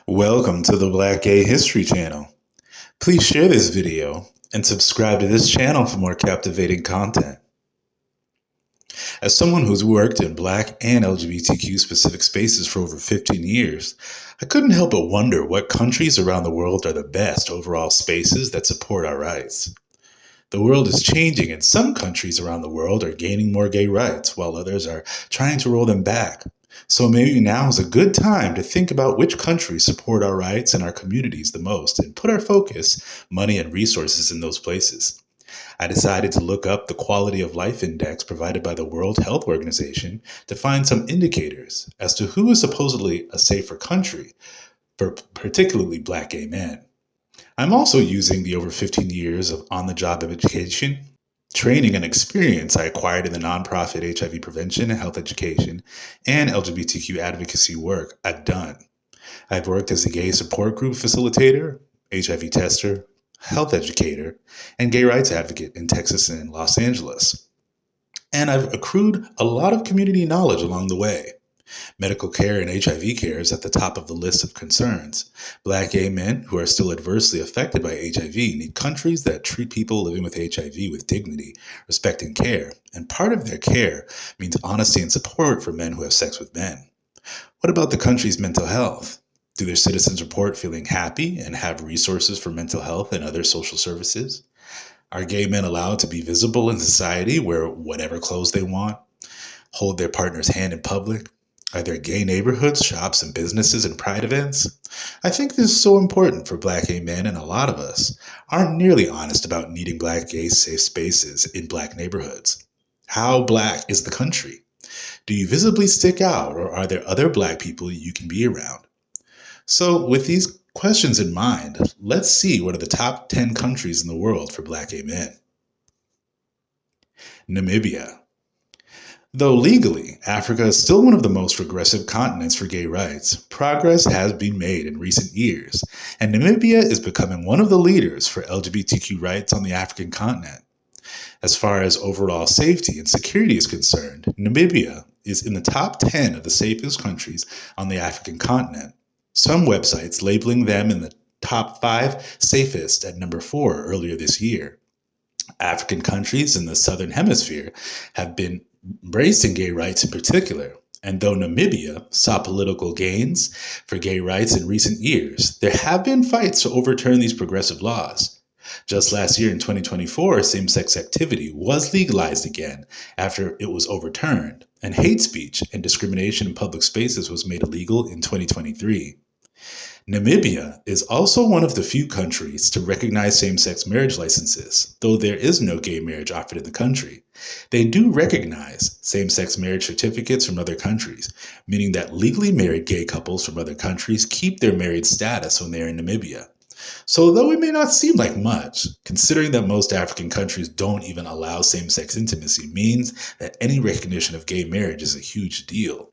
Welcome to the Black Gay History Channel. Please share this video and subscribe to this channel for more captivating content. As someone who's worked in Black and LGBTQ specific spaces for over 15 years, I couldn't help but wonder what countries around the world are the best overall spaces that support our rights. The world is changing, and some countries around the world are gaining more gay rights, while others are trying to roll them back. So maybe now is a good time to think about which countries support our rights and our communities the most and put our focus, money, and resources in those places. I decided to look up the Quality of Life Index provided by the World Health Organization to find some indicators as to who is supposedly a safer country for particularly Black gay men. I'm also using the over 15 years of on-the-job education, training, and experience I acquired in the nonprofit HIV prevention and health education and LGBTQ advocacy work I've done. I've worked as a gay support group facilitator, HIV tester, health educator, and gay rights advocate in Texas and Los Angeles. And I've accrued a lot of community knowledge along the way. Medical care and HIV care is at the top of the list of concerns. Black gay men who are still adversely affected by HIV need countries that treat people living with HIV with dignity, respect, and care. And part of their care means honesty and support for men who have sex with men. What about the country's mental health? Do their citizens report feeling happy and have resources for mental health and other social services? Are gay men allowed to be visible in society, wear whatever clothes they want, hold their partner's hand in public? Are there gay neighborhoods, shops, and businesses and pride events? I think this is so important for Black gay men, and a lot of us aren't nearly honest about needing Black gay safe spaces in Black neighborhoods. How Black is the country? Do you visibly stick out, or are there other Black people you can be around? So with these questions in mind, let's see what are the top 10 countries in the world for Black gay men. Namibia. Though legally, Africa is still one of the most progressive continents for gay rights, progress has been made in recent years, and Namibia is becoming one of the leaders for LGBTQ rights on the African continent. As far as overall safety and security is concerned, Namibia is in the top 10 of the safest countries on the African continent. Some websites labeling them in the top 5 safest at number 4 earlier this year. African countries in the Southern Hemisphere have been embracing gay rights in particular, and though Namibia saw political gains for gay rights in recent years, there have been fights to overturn these progressive laws. Just last year in 2024, same-sex activity was legalized again after it was overturned, and hate speech and discrimination in public spaces was made illegal in 2023. Namibia is also one of the few countries to recognize same-sex marriage licenses, though there is no gay marriage offered in the country. They do recognize same-sex marriage certificates from other countries, meaning that legally married gay couples from other countries keep their married status when they are in Namibia. So though it may not seem like much, considering that most African countries don't even allow same-sex intimacy means that any recognition of gay marriage is a huge deal.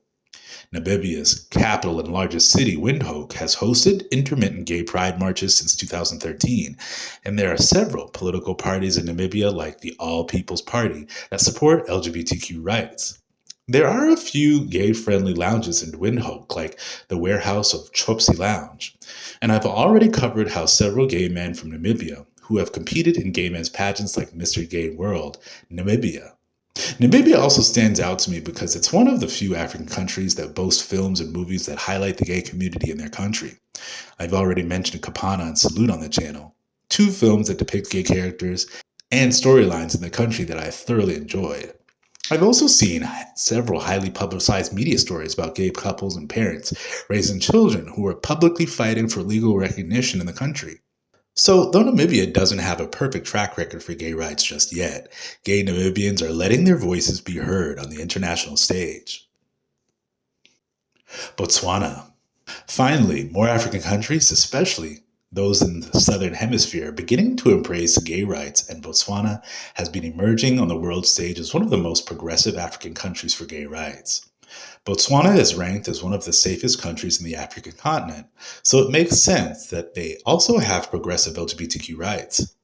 Namibia's capital and largest city, Windhoek, has hosted intermittent gay pride marches since 2013, and there are several political parties in Namibia like the All People's Party that support LGBTQ rights. There are a few gay-friendly lounges in Windhoek, like the Warehouse of Chopsy Lounge, and I've already covered how several gay men from Namibia who have competed in gay men's pageants like Mr. Gay World, Namibia. Namibia also stands out to me because it's one of the few African countries that boast films and movies that highlight the gay community in their country. I've already mentioned Kapana and Salute on the channel, 2 films that depict gay characters and storylines in the country that I thoroughly enjoyed. I've also seen several highly publicized media stories about gay couples and parents raising children who are publicly fighting for legal recognition in the country. So, though Namibia doesn't have a perfect track record for gay rights just yet, gay Namibians are letting their voices be heard on the international stage. Botswana. Finally, more African countries, especially those in the Southern Hemisphere, are beginning to embrace gay rights, and Botswana has been emerging on the world stage as one of the most progressive African countries for gay rights. Botswana is ranked as one of the safest countries in the African continent, so it makes sense that they also have progressive LGBTQ rights.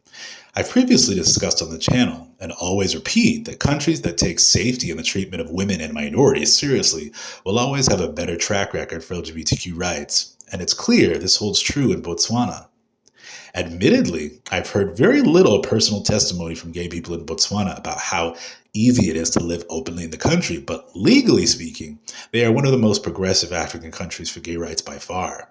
I've previously discussed on the channel, and always repeat, that countries that take safety and the treatment of women and minorities seriously will always have a better track record for LGBTQ rights. and it's clear this holds true in Botswana. Admittedly, I've heard very little personal testimony from gay people in Botswana about how easy it is to live openly in the country, but legally speaking, they are one of the most progressive African countries for gay rights by far.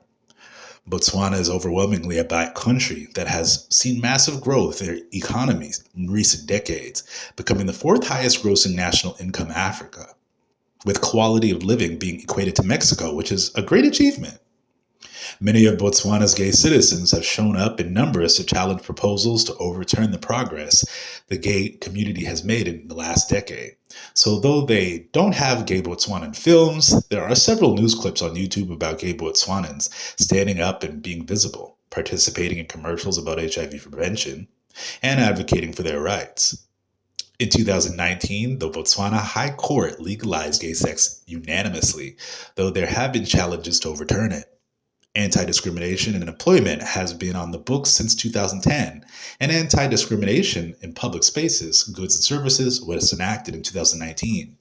Botswana is overwhelmingly a black country that has seen massive growth in their economies in recent decades, becoming the fourth highest grossing national income in Africa, with quality of living being equated to Mexico, which is a great achievement. Many of Botswana's gay citizens have shown up in numbers to challenge proposals to overturn the progress the gay community has made in the last decade. So though they don't have gay Botswanan films, there are several news clips on YouTube about gay Botswanans standing up and being visible, participating in commercials about HIV prevention, and advocating for their rights. In 2019, the Botswana High Court legalized gay sex unanimously, though there have been challenges to overturn it. Anti-discrimination in employment has been on the books since 2010, and anti-discrimination in public spaces, goods and services was enacted in 2019.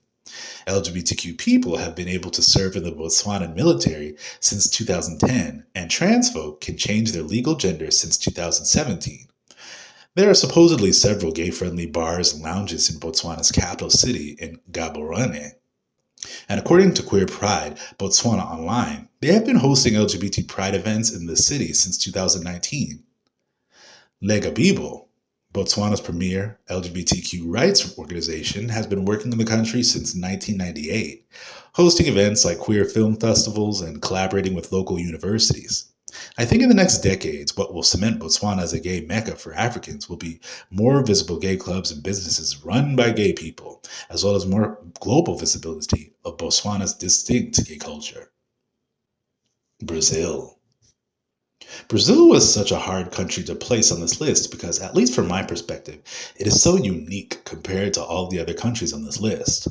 LGBTQ people have been able to serve in the Botswanan military since 2010, and trans folk can change their legal gender since 2017. There are supposedly several gay-friendly bars and lounges in Botswana's capital city in Gaborone. And according to Queer Pride, Botswana Online, they have been hosting LGBT pride events in the city since 2019. Lega Bibo, Botswana's premier LGBTQ rights organization, has been working in the country since 1998, hosting events like queer film festivals and collaborating with local universities. I think in the next decades, what will cement Botswana as a gay mecca for Africans will be more visible gay clubs and businesses run by gay people, as well as more global visibility of Botswana's distinct gay culture. Brazil. Brazil was such a hard country to place on this list because, at least from my perspective, it is so unique compared to all the other countries on this list.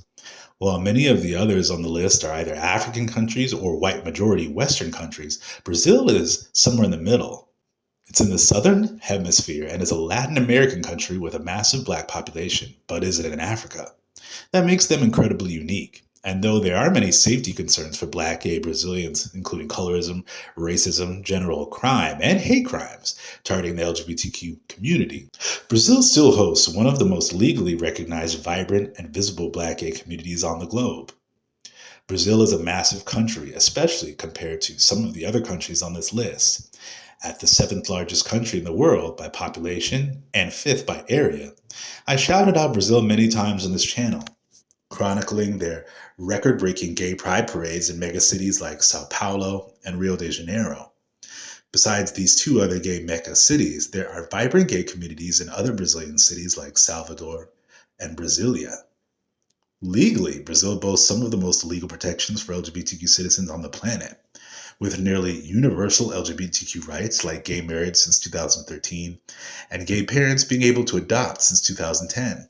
While many of the others on the list are either African countries or white majority Western countries, Brazil is somewhere in the middle. It's in the southern hemisphere and is a Latin American country with a massive black population, but isn't in Africa. That makes them incredibly unique. And though there are many safety concerns for black gay Brazilians, including colorism, racism, general crime, and hate crimes targeting the LGBTQ community, Brazil still hosts one of the most legally recognized, vibrant, and visible black gay communities on the globe. Brazil is a massive country, especially compared to some of the other countries on this list. At the seventh largest country in the world by population and fifth by area, I shouted out Brazil many times on this channel, chronicling their record-breaking gay pride parades in megacities like Sao Paulo and Rio de Janeiro. Besides these two other gay mecca cities, there are vibrant gay communities in other Brazilian cities like Salvador and Brasilia. Legally, Brazil boasts some of the most legal protections for LGBTQ citizens on the planet, with nearly universal LGBTQ rights like gay marriage since 2013 and gay parents being able to adopt since 2010.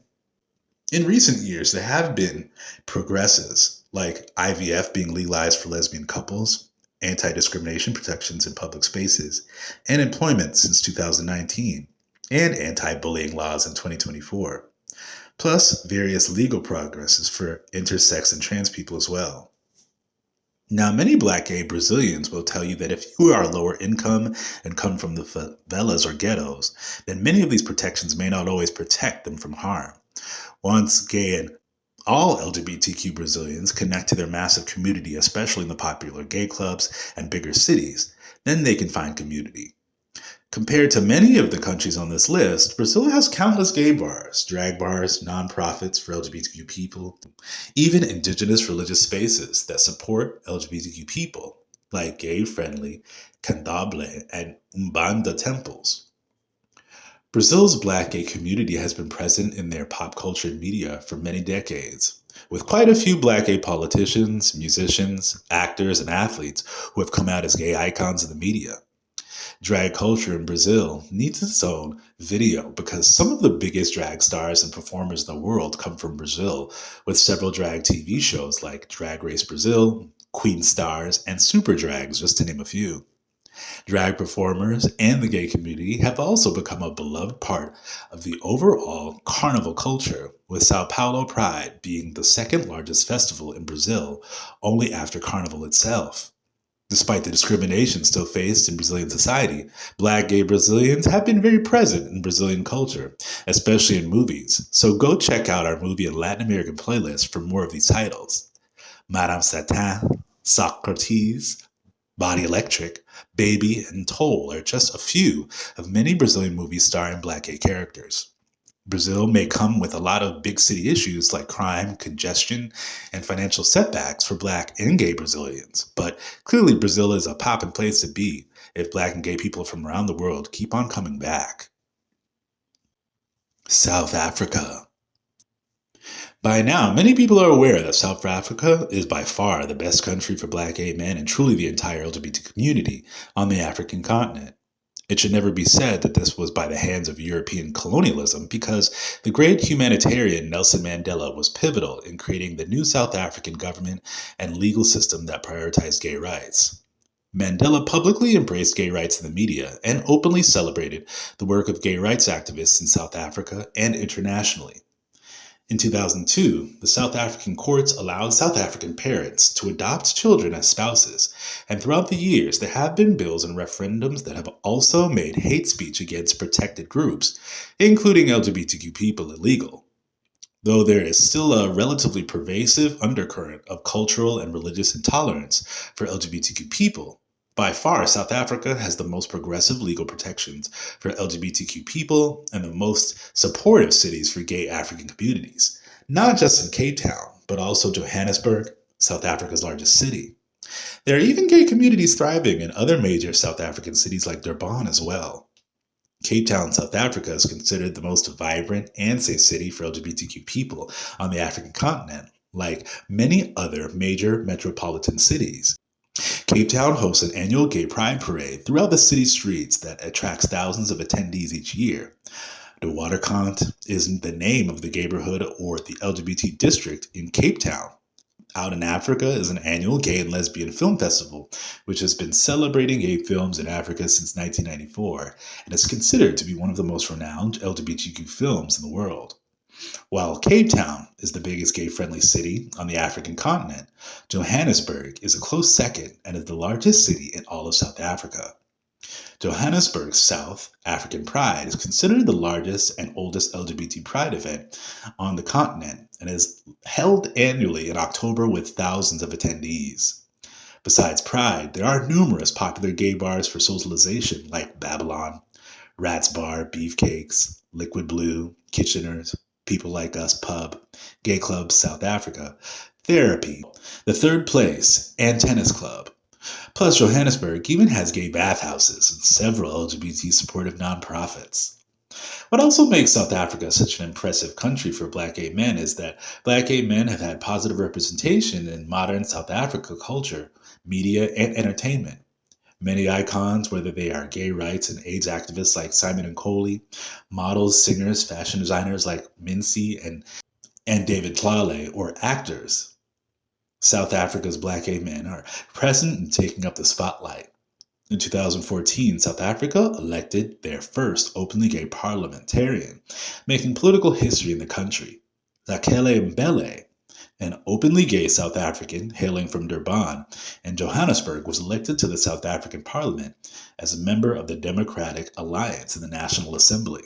In recent years, there have been progresses like IVF being legalized for lesbian couples, anti-discrimination protections in public spaces, and employment since 2019, and anti-bullying laws in 2024, plus various legal progresses for intersex and trans people as well. Now, many black gay Brazilians will tell you that if you are lower income and come from the favelas or ghettos, then many of these protections may not always protect them from harm. Once gay and all LGBTQ Brazilians connect to their massive community, especially in the popular gay clubs and bigger cities, then they can find community. Compared to many of the countries on this list, Brazil has countless gay bars, drag bars, nonprofits for LGBTQ people, even indigenous religious spaces that support LGBTQ people, like gay-friendly Candomblé and Umbanda temples. Brazil's black gay community has been present in their pop culture and media for many decades, with quite a few black gay politicians, musicians, actors, and athletes who have come out as gay icons in the media. Drag culture in Brazil needs its own video because some of the biggest drag stars and performers in the world come from Brazil, with several drag TV shows like Drag Race Brazil, Queen Stars, and Super Drags, just to name a few. Drag performers and the gay community have also become a beloved part of the overall carnival culture, with Sao Paulo Pride being the second largest festival in Brazil, only after Carnival itself. Despite the discrimination still faced in Brazilian society, black gay Brazilians have been very present in Brazilian culture, especially in movies. So go check out our movie and Latin American playlist for more of these titles. Madame Satin, Socrates, Body Electric, Baby, and Toll are just a few of many Brazilian movies starring black gay characters. Brazil may come with a lot of big city issues like crime, congestion, and financial setbacks for black and gay Brazilians, but clearly Brazil is a poppin' place to be if black and gay people from around the world keep on coming back. South Africa. By now, many people are aware that South Africa is by far the best country for black gay men and truly the entire LGBT community on the African continent. It should never be said that this was by the hands of European colonialism because the great humanitarian Nelson Mandela was pivotal in creating the new South African government and legal system that prioritized gay rights. Mandela publicly embraced gay rights in the media and openly celebrated the work of gay rights activists in South Africa and internationally. In 2002, the South African courts allowed South African parents to adopt children as spouses, and throughout the years, there have been bills and referendums that have also made hate speech against protected groups, including LGBTQ people, illegal. Though there is still a relatively pervasive undercurrent of cultural and religious intolerance for LGBTQ people, by far South Africa has the most progressive legal protections for LGBTQ people and the most supportive cities for gay African communities, not just in Cape Town, but also Johannesburg, South Africa's largest city. There are even gay communities thriving in other major South African cities like Durban as well. Cape Town, South Africa is considered the most vibrant and safe city for LGBTQ people on the African continent, like many other major metropolitan cities. Cape Town hosts an annual gay pride parade throughout the city streets that attracts thousands of attendees each year. The Waterkant is the name of the neighborhood or the LGBT district in Cape Town. Out in Africa is an annual gay and lesbian film festival, which has been celebrating gay films in Africa since 1994 and is considered to be one of the most renowned LGBTQ films in the world. While Cape Town is the biggest gay friendly city on the African continent, Johannesburg is a close second and is the largest city in all of South Africa. Johannesburg's South African Pride is considered the largest and oldest LGBT pride event on the continent and is held annually in October with thousands of attendees. Besides Pride, there are numerous popular gay bars for socialization like Babylon, Rat's Bar, Beefcakes, Liquid Blue, Kitcheners, People Like Us Pub, Gay Clubs South Africa, Therapy, The Third Place, and Tennis Club. Plus, Johannesburg even has gay bathhouses and several LGBT supportive nonprofits. What also makes South Africa such an impressive country for black gay men is that black gay men have had positive representation in modern South Africa culture, media, and entertainment. Many icons, whether they are gay rights and AIDS activists like Simon and Coley, models, singers, fashion designers like Mincy and David Tlale, or actors, South Africa's black gay men are present and taking up the spotlight. In 2014, South Africa elected their first openly gay parliamentarian, making political history in the country. Zakele Mbele, an openly gay South African hailing from Durban and Johannesburg, was elected to the South African Parliament as a member of the Democratic Alliance in the National Assembly.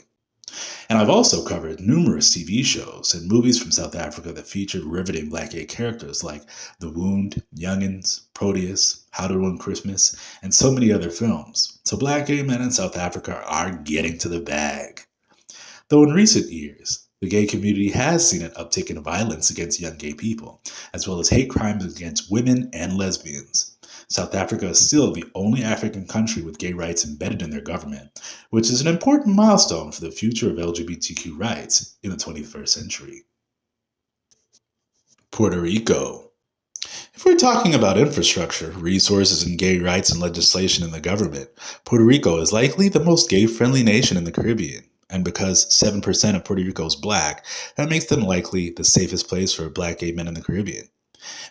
And I've also covered numerous TV shows and movies from South Africa that featured riveting black gay characters like The Wound, Youngins, Proteus, How to Ruin Christmas, and so many other films. So black gay men in South Africa are getting to the bag. Though in recent years, the gay community has seen an uptick in violence against young gay people, as well as hate crimes against women and lesbians. South Africa is still the only African country with gay rights embedded in their government, which is an important milestone for the future of LGBTQ rights in the 21st century. Puerto Rico. If we're talking about infrastructure, resources, and gay rights and legislation in the government, Puerto Rico is likely the most gay-friendly nation in the Caribbean. And because 7% of Puerto Rico is black, that makes them likely the safest place for black gay men in the Caribbean.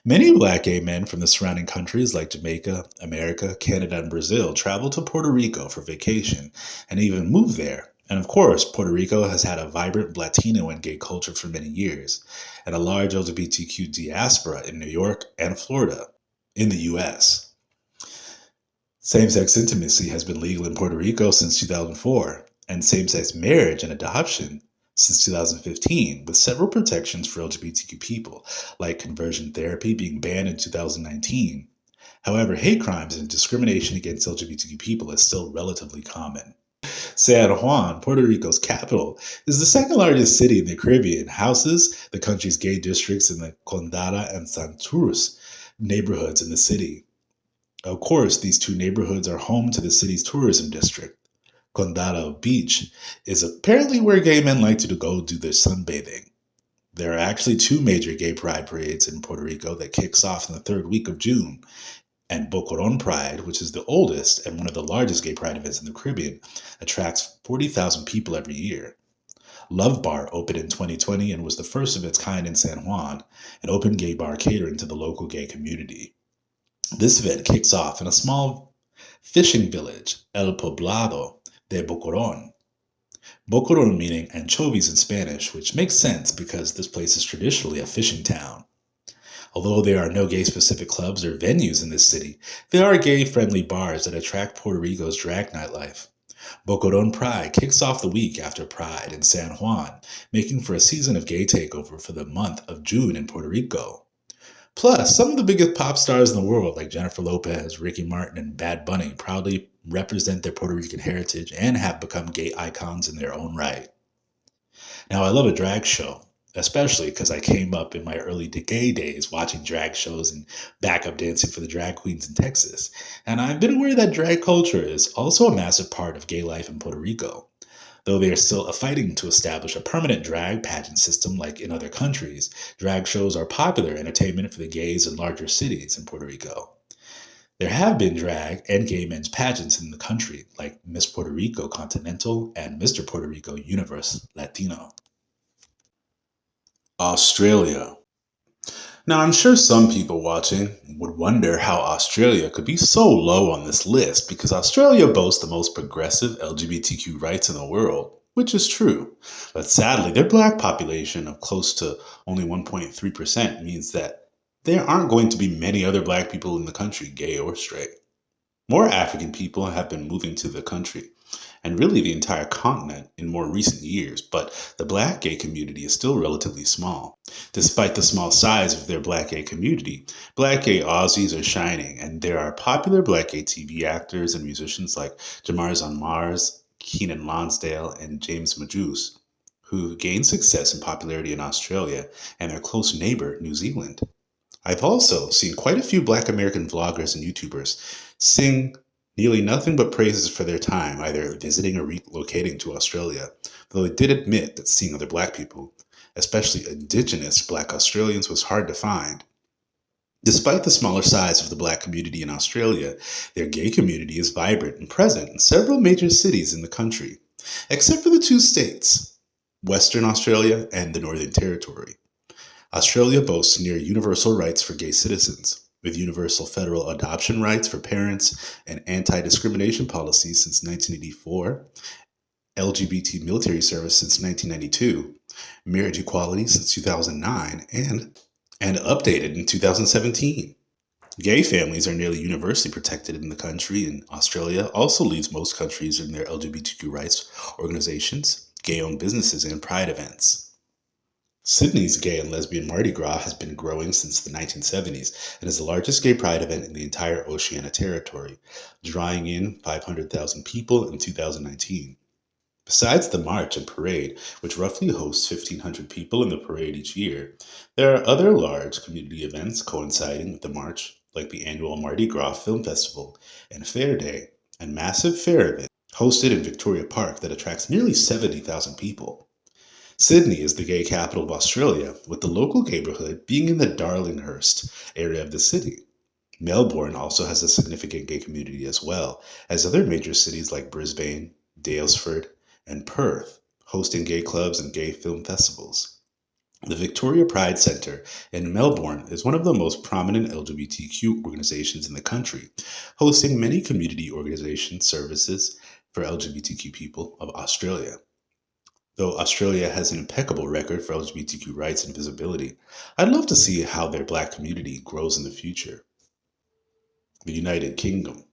Many black gay men from the surrounding countries like Jamaica, America, Canada, and Brazil travel to Puerto Rico for vacation and even move there. And of course, Puerto Rico has had a vibrant Latino and gay culture for many years, and a large LGBTQ diaspora in New York and Florida in the US. Same sex intimacy has been legal in Puerto Rico since 2004, and same sex marriage and adoption since 2015, with several protections for LGBTQ people, like conversion therapy being banned in 2019. However, hate crimes and discrimination against LGBTQ people is still relatively common. San Juan, Puerto Rico's capital, is the second largest city in the Caribbean, houses the country's gay districts in the Condada and Santurce neighborhoods in the city. Of course, these two neighborhoods are home to the city's tourism district. Condado Beach is apparently where gay men like to go do their sunbathing. There are actually two major gay pride parades in Puerto Rico that kicks off in the third week of June, and Bocoron Pride, which is the oldest and one of the largest gay pride events in the Caribbean, attracts 40,000 people every year. Love Bar opened in 2020 and was the first of its kind in San Juan, an open gay bar catering to the local gay community. This event kicks off in a small fishing village, El Poblado de Bocoron. Bocoron meaning anchovies in Spanish, which makes sense because this place is traditionally a fishing town. Although there are no gay-specific clubs or venues in this city, there are gay-friendly bars that attract Puerto Rico's drag nightlife. Bocoron Pride kicks off the week after Pride in San Juan, making for a season of gay takeover for the month of June in Puerto Rico. Plus, some of the biggest pop stars in the world, like Jennifer Lopez, Ricky Martin, and Bad Bunny, proudly represent their Puerto Rican heritage and have become gay icons in their own right. Now, I love a drag show, especially because I came up in my early gay days watching drag shows and backup dancing for the drag queens in Texas. And I've been aware that drag culture is also a massive part of gay life in Puerto Rico. Though they are still fighting to establish a permanent drag pageant system like in other countries, drag shows are popular entertainment for the gays in larger cities in Puerto Rico. There have been drag and gay men's pageants in the country, like Miss Puerto Rico Continental and Mr. Puerto Rico Universe Latino. Australia. Now, I'm sure some people watching would wonder how Australia could be so low on this list because Australia boasts the most progressive LGBTQ rights in the world, which is true. But sadly, their black population of close to only 1.3% means that there aren't going to be many other black people in the country, gay or straight. More African people have been moving to the country, and really the entire continent in more recent years, but the black gay community is still relatively small. Despite the small size of their black gay community, black gay Aussies are shining, and there are popular black gay TV actors and musicians like Jamars on Mars, Keenan Lonsdale, and James Majus, who gained success and popularity in Australia and their close neighbor, New Zealand. I've also seen quite a few black American vloggers and YouTubers sing nearly nothing but praises for their time, either visiting or relocating to Australia, though they did admit that seeing other black people, especially indigenous black Australians, was hard to find. Despite the smaller size of the black community in Australia, their gay community is vibrant and present in several major cities in the country, except for the two states, Western Australia and the Northern Territory. Australia boasts near universal rights for gay citizens, with universal federal adoption rights for parents and anti-discrimination policies since 1984, LGBT military service since 1992, marriage equality since 2009, and updated in 2017. Gay families are nearly universally protected in the country, and Australia also leads most countries in their LGBTQ rights organizations, gay-owned businesses, and pride events. Sydney's gay and lesbian Mardi Gras has been growing since the 1970s and is the largest gay pride event in the entire Oceania territory, drawing in 500,000 people in 2019. Besides the march and parade, which roughly hosts 1,500 people in the parade each year, there are other large community events coinciding with the march, like the annual Mardi Gras Film Festival and Fair Day, and massive fair event hosted in Victoria Park that attracts nearly 70,000 people. Sydney is the gay capital of Australia, with the local neighborhood being in the Darlinghurst area of the city. Melbourne also has a significant gay community as well, as other major cities like Brisbane, Daylesford, and Perth, hosting gay clubs and gay film festivals. The Victoria Pride Centre in Melbourne is one of the most prominent LGBTQ organizations in the country, hosting many community organization services for LGBTQ people of Australia. Though Australia has an impeccable record for LGBTQ rights and visibility, I'd love to see how their black community grows in the future. The United Kingdom.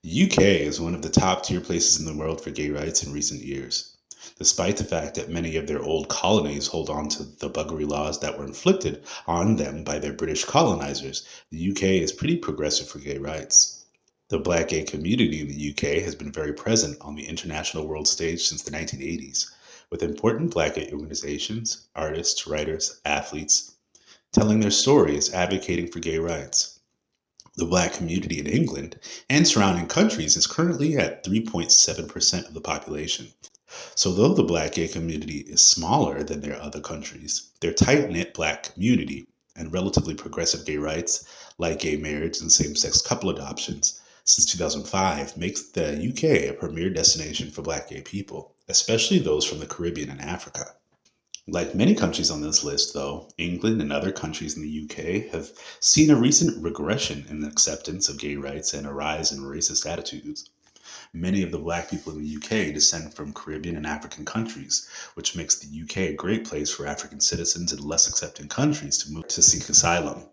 The UK is one of the top tier places in the world for gay rights in recent years. Despite the fact that many of their old colonies hold on to the buggery laws that were inflicted on them by their British colonizers, the UK is pretty progressive for gay rights. The black gay community in the UK has been very present on the international world stage since the 1980s, with important black gay organizations, artists, writers, athletes telling their stories advocating for gay rights. The black community in England and surrounding countries is currently at 3.7% of the population. So, though the black gay community is smaller than their other countries, their tight knit black community and relatively progressive gay rights, like gay marriage and same sex couple adoptions, since 2005 makes the UK a premier destination for black gay people, especially those from the Caribbean and Africa. Like many countries on this list, though, England and other countries in the UK have seen a recent regression in the acceptance of gay rights and a rise in racist attitudes. Many of the black people in the UK descend from Caribbean and African countries, which makes the UK a great place for African citizens in less accepting countries to move to seek asylum.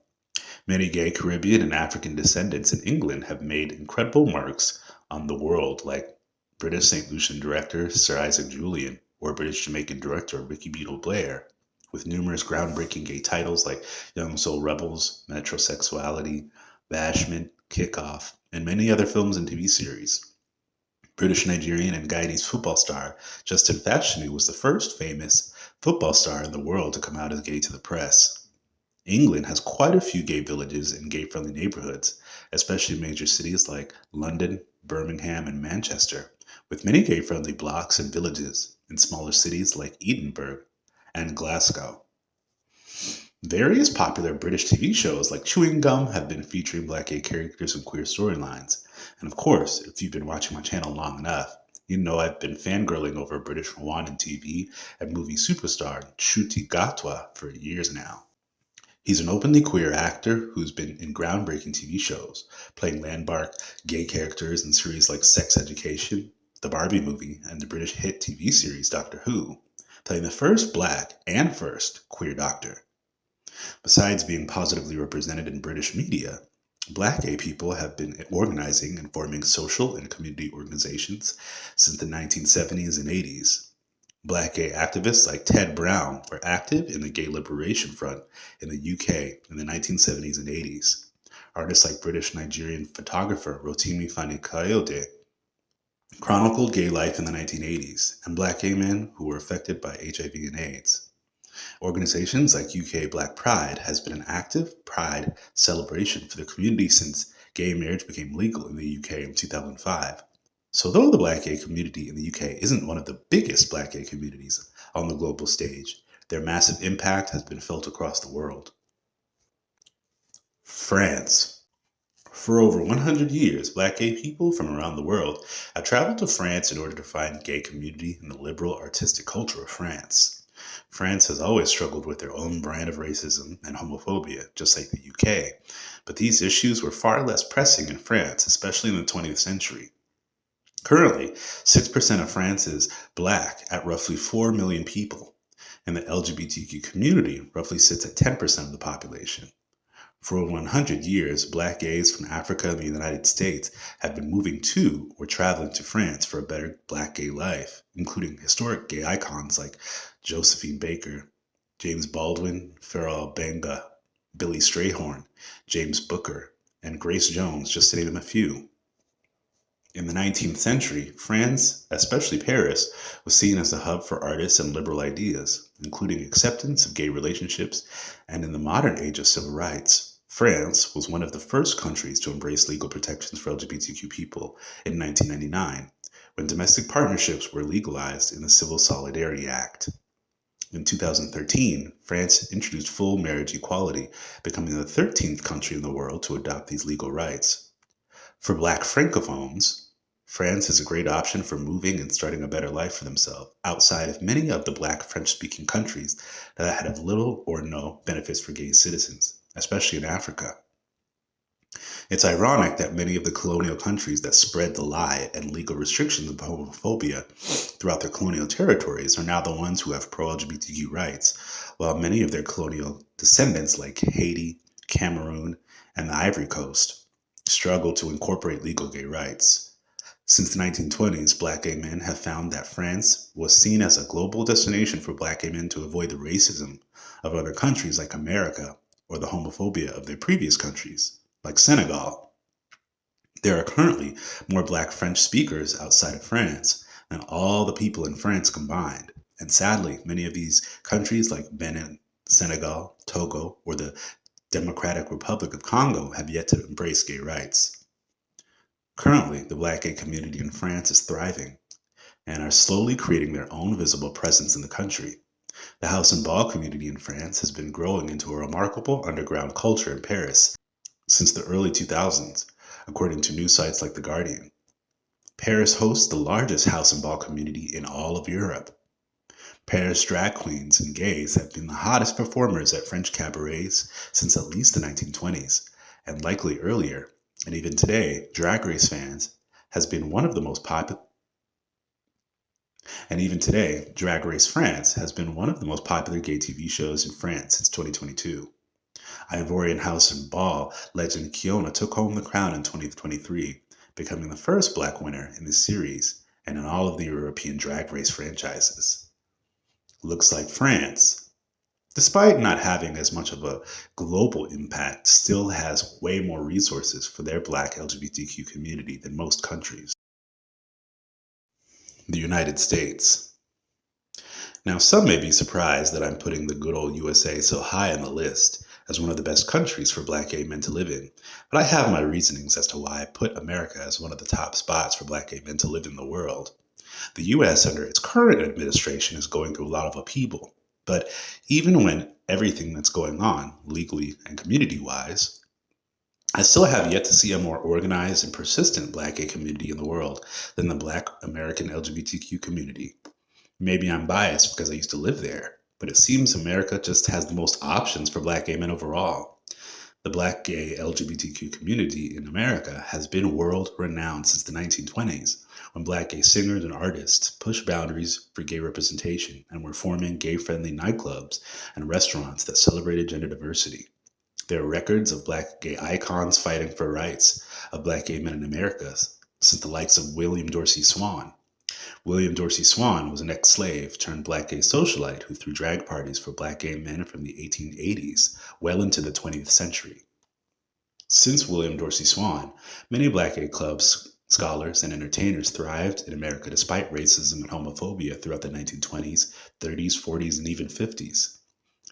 Many gay Caribbean and African descendants in England have made incredible marks on the world, like British St. Lucian director Sir Isaac Julian or British Jamaican director Ricky Beadle Blair, with numerous groundbreaking gay titles like Young Soul Rebels, Metrosexuality, Bashment, Kickoff, and many other films and TV series. British Nigerian and Guyanese football star Justin Fashanu was the first famous football star in the world to come out as gay to the press. England has quite a few gay villages and gay friendly neighborhoods, especially in major cities like London, Birmingham, and Manchester, with many gay friendly blocks and villages in smaller cities like Edinburgh and Glasgow. Various popular British TV shows like Chewing Gum have been featuring black gay characters and queer storylines. And of course, if you've been watching my channel long enough, you know I've been fangirling over British Rwandan TV and movie superstar Chuti Gatwa for years now. He's an openly queer actor who's been in groundbreaking TV shows, playing landmark gay characters in series like Sex Education, The Barbie Movie, and the British hit TV series Doctor Who, playing the first black and first queer doctor. Besides being positively represented in British media, black gay people have been organizing and forming social and community organizations since the 1970s and 80s. Black gay activists like Ted Brown were active in the Gay Liberation Front in the UK in the 1970s and 80s. Artists like British Nigerian photographer Rotimi Fani-Kayode chronicled gay life in the 1980s and black gay men who were affected by HIV and AIDS. Organizations like UK Black Pride has been an active pride celebration for the community since gay marriage became legal in the UK in 2005. So though the black gay community in the UK isn't one of the biggest black gay communities on the global stage, their massive impact has been felt across the world. France. For over 100 years, black gay people from around the world have traveled to France in order to find gay community in the liberal artistic culture of France. France has always struggled with their own brand of racism and homophobia, just like the UK, but these issues were far less pressing in France, especially in the 20th century. Currently, 6% of France is black at roughly 4 million people, and the LGBTQ community roughly sits at 10% of the population. For over 100 years, black gays from Africa and the United States have been moving to or traveling to France for a better black gay life, including historic gay icons like Josephine Baker, James Baldwin, Pharrell Benga, Billy Strayhorn, James Booker, and Grace Jones, just to name a few. In the 19th century, France, especially Paris, was seen as a hub for artists and liberal ideas, including acceptance of gay relationships, and in the modern age of civil rights, France was one of the first countries to embrace legal protections for LGBTQ people in 1999, when domestic partnerships were legalized in the Civil Solidarity Act. In 2013, France introduced full marriage equality, becoming the 13th country in the world to adopt these legal rights. For Black Francophones, France is a great option for moving and starting a better life for themselves outside of many of the Black French-speaking countries that have little or no benefits for gay citizens, especially in Africa. It's ironic that many of the colonial countries that spread the lie and legal restrictions of homophobia throughout their colonial territories are now the ones who have pro-LGBTQ rights, while many of their colonial descendants like Haiti, Cameroon, and the Ivory Coast struggle to incorporate legal gay rights. Since the 1920s, black gay men have found that France was seen as a global destination for black gay men to avoid the racism of other countries like America or the homophobia of their previous countries, like Senegal. There are currently more black French speakers outside of France than all the people in France combined. And sadly, many of these countries like Benin, Senegal, Togo, or the Democratic Republic of Congo have yet to embrace gay rights. Currently, the black gay community in France is thriving and are slowly creating their own visible presence in the country. The house and ball community in France has been growing into a remarkable underground culture in Paris since the early 2000s, according to news sites like The Guardian. Paris hosts the largest house and ball community in all of Europe. Paris drag queens and gays have been the hottest performers at French cabarets since at least the 1920s, and likely earlier. And even today, Drag Race fans has been one of the most popular. And even today, Drag Race France has been one of the most popular gay TV shows in France since 2022. Ivorian house and ball legend Kiona took home the crown in 2023, becoming the first black winner in the series and in all of the European Drag Race franchises. Looks like France, despite not having as much of a global impact, still has way more resources for their black LGBTQ community than most countries. The United States. Now, some may be surprised that I'm putting the good old USA so high on the list as one of the best countries for black gay men to live in, but I have my reasonings as to why I put America as one of the top spots for black gay men to live in the world. The US, under its current administration, is going through a lot of upheaval, but even when everything that's going on, legally and community-wise, I still have yet to see a more organized and persistent black gay community in the world than the black American LGBTQ community. Maybe I'm biased because I used to live there, but it seems America just has the most options for black gay men overall. The black gay LGBTQ community in America has been world renowned since the 1920s, when black gay singers and artists pushed boundaries for gay representation and were forming gay-friendly nightclubs and restaurants that celebrated gender diversity. There are records of black gay icons fighting for rights of black gay men in America, since the likes of William Dorsey Swann. William Dorsey Swann was an ex-slave turned black gay socialite who threw drag parties for black gay men from the 1880s well into the 20th century. Since William Dorsey Swann, many black gay clubs, scholars, and entertainers thrived in America despite racism and homophobia throughout the 1920s, 30s, 40s, and even 50s.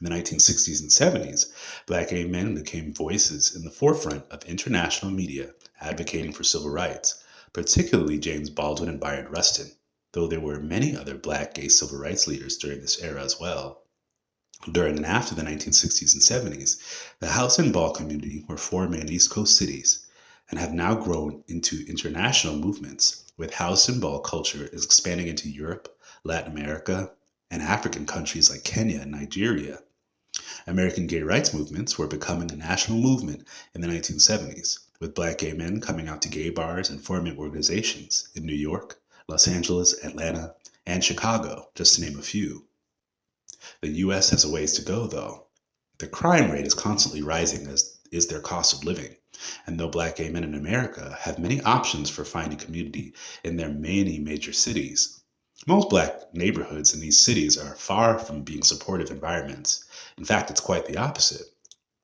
In the 1960s and 70s, black gay men became voices in the forefront of international media advocating for civil rights, particularly James Baldwin and Bayard Rustin, though there were many other black gay civil rights leaders during this era as well. During and after the 1960s and 70s, the house and ball community were forming in East Coast cities and have now grown into international movements, with house and ball culture is expanding into Europe, Latin America, and African countries like Kenya and Nigeria. American gay rights movements were becoming a national movement in the 1970s, with black gay men coming out to gay bars and forming organizations in New York, Los Angeles, Atlanta, and Chicago, just to name a few. The US has a ways to go, though. The crime rate is constantly rising, as is their cost of living. And though black gay men in America have many options for finding community in their many major cities, most black neighborhoods in these cities are far from being supportive environments. In fact, it's quite the opposite,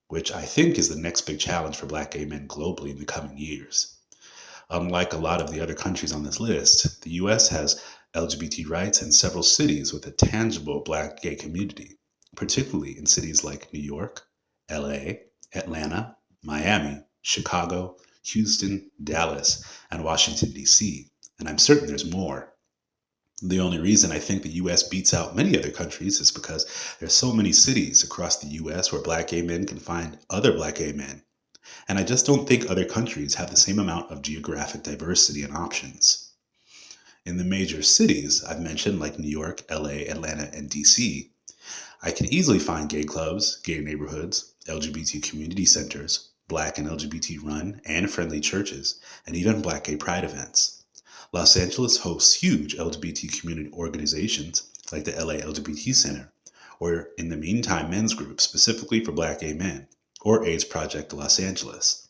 which I think is the next big challenge for black gay men globally in the coming years. Unlike a lot of the other countries on this list, the US has LGBT rights in several cities with a tangible black gay community, particularly in cities like New York, LA, Atlanta, Miami, Chicago, Houston, Dallas, and Washington, D.C., and I'm certain there's more. The only reason I think the US beats out many other countries is because there's so many cities across the US where black gay men can find other black gay men. And I just don't think other countries have the same amount of geographic diversity and options. In the major cities I've mentioned, like New York, LA, Atlanta, and DC, I can easily find gay clubs, gay neighborhoods, LGBT community centers, black and LGBT run and friendly churches, and even black gay pride events. Los Angeles hosts huge LGBT community organizations like the LA LGBT Center, or in the Meantime Men's Group specifically for black gay men, or AIDS Project Los Angeles.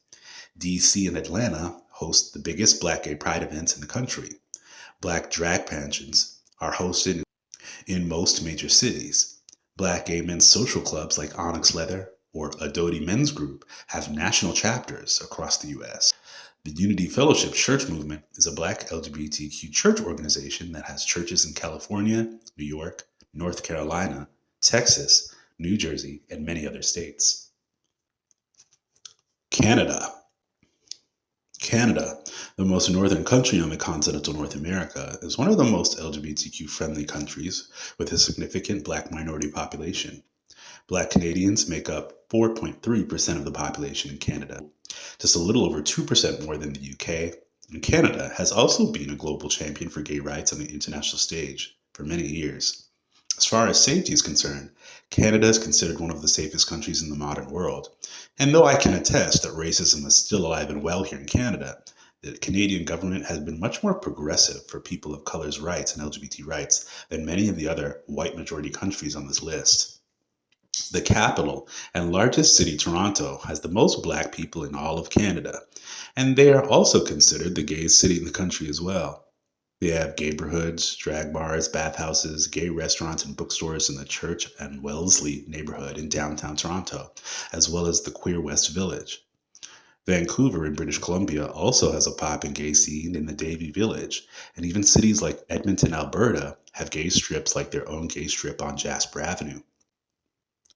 DC and Atlanta host the biggest Black gay pride events in the country. Black drag pageants are hosted in most major cities. Black gay men's social clubs like Onyx Leather or Adoti Men's Group have national chapters across the US. The Unity Fellowship Church Movement is a Black LGBTQ church organization that has churches in California, New York, North Carolina, Texas, New Jersey, and many other states. Canada. Canada, the most northern country on the continental North America, is one of the most LGBTQ friendly countries with a significant Black minority population. Black Canadians make up 4.3% of the population in Canada, just a little over 2% more than the UK, and Canada has also been a global champion for gay rights on the international stage for many years. As far as safety is concerned, Canada is considered one of the safest countries in the modern world. And though I can attest that racism is still alive and well here in Canada, the Canadian government has been much more progressive for people of color's rights and LGBT rights than many of the other white majority countries on this list. The capital and largest city, Toronto, has the most Black people in all of Canada, and they are also considered the gayest city in the country as well. They have neighborhoods, drag bars, bathhouses, gay restaurants, and bookstores in the Church and Wellesley neighborhood in downtown Toronto, as well as the Queer West Village. Vancouver in British Columbia also has a poppin' gay scene in the Davie Village, and even cities like Edmonton, Alberta, have gay strips like their own gay strip on Jasper Avenue.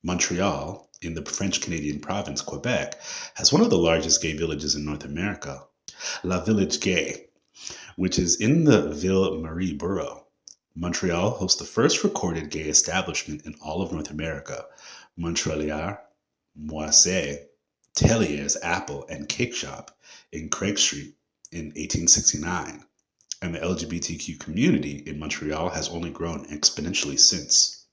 Montreal, in the French-Canadian province Quebec, has one of the largest gay villages in North America, La Village Gay, which is in the Ville-Marie borough. Montreal hosts the first recorded gay establishment in all of North America, Montréalière, Moisset, Tellier's Apple and Cake Shop in Craig Street in 1869, and the LGBTQ community in Montreal has only grown exponentially since.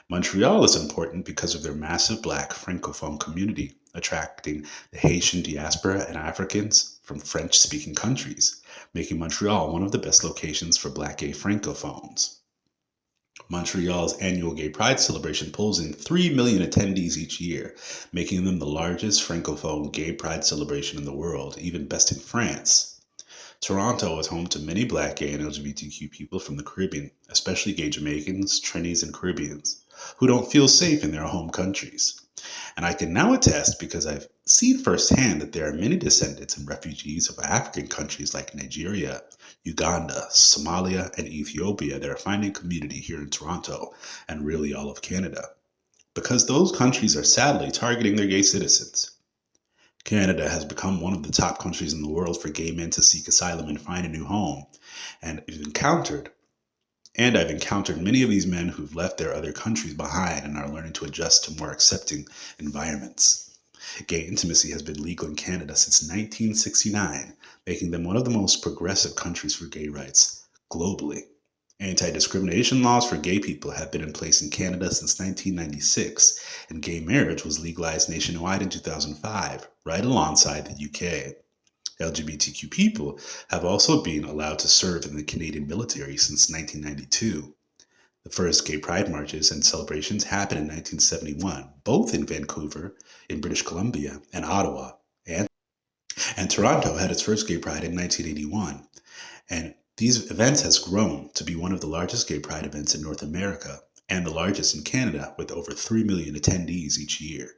Montreal is important because of their massive Black Francophone community, attracting the Haitian diaspora and Africans from French-speaking countries, making Montreal one of the best locations for Black gay Francophones. Montreal's annual Gay Pride celebration pulls in 3 million attendees each year, making them the largest Francophone gay pride celebration in the world, even besting France. Toronto is home to many Black, gay, and LGBTQ people from the Caribbean, especially gay Jamaicans, Trinis, and Caribbeans, who don't feel safe in their home countries. And I can now attest, because I've seen firsthand, that there are many descendants and refugees of African countries like Nigeria, Uganda, Somalia, and Ethiopia that are finding community here in Toronto and really all of Canada, because those countries are sadly targeting their gay citizens. Canada has become one of the top countries in the world for gay men to seek asylum and find a new home, and I've encountered many of these men who've left their other countries behind and are learning to adjust to more accepting environments. Gay intimacy has been legal in Canada since 1969, making them one of the most progressive countries for gay rights globally. Anti-discrimination laws for gay people have been in place in Canada since 1996, and gay marriage was legalized nationwide in 2005, right alongside the UK. LGBTQ people have also been allowed to serve in the Canadian military since 1992. The first gay pride marches and celebrations happened in 1971, both in Vancouver, in British Columbia, and Ottawa. And Toronto had its first gay pride in 1981. And these events has grown to be one of the largest gay pride events in North America and the largest in Canada, with over 3 million attendees each year.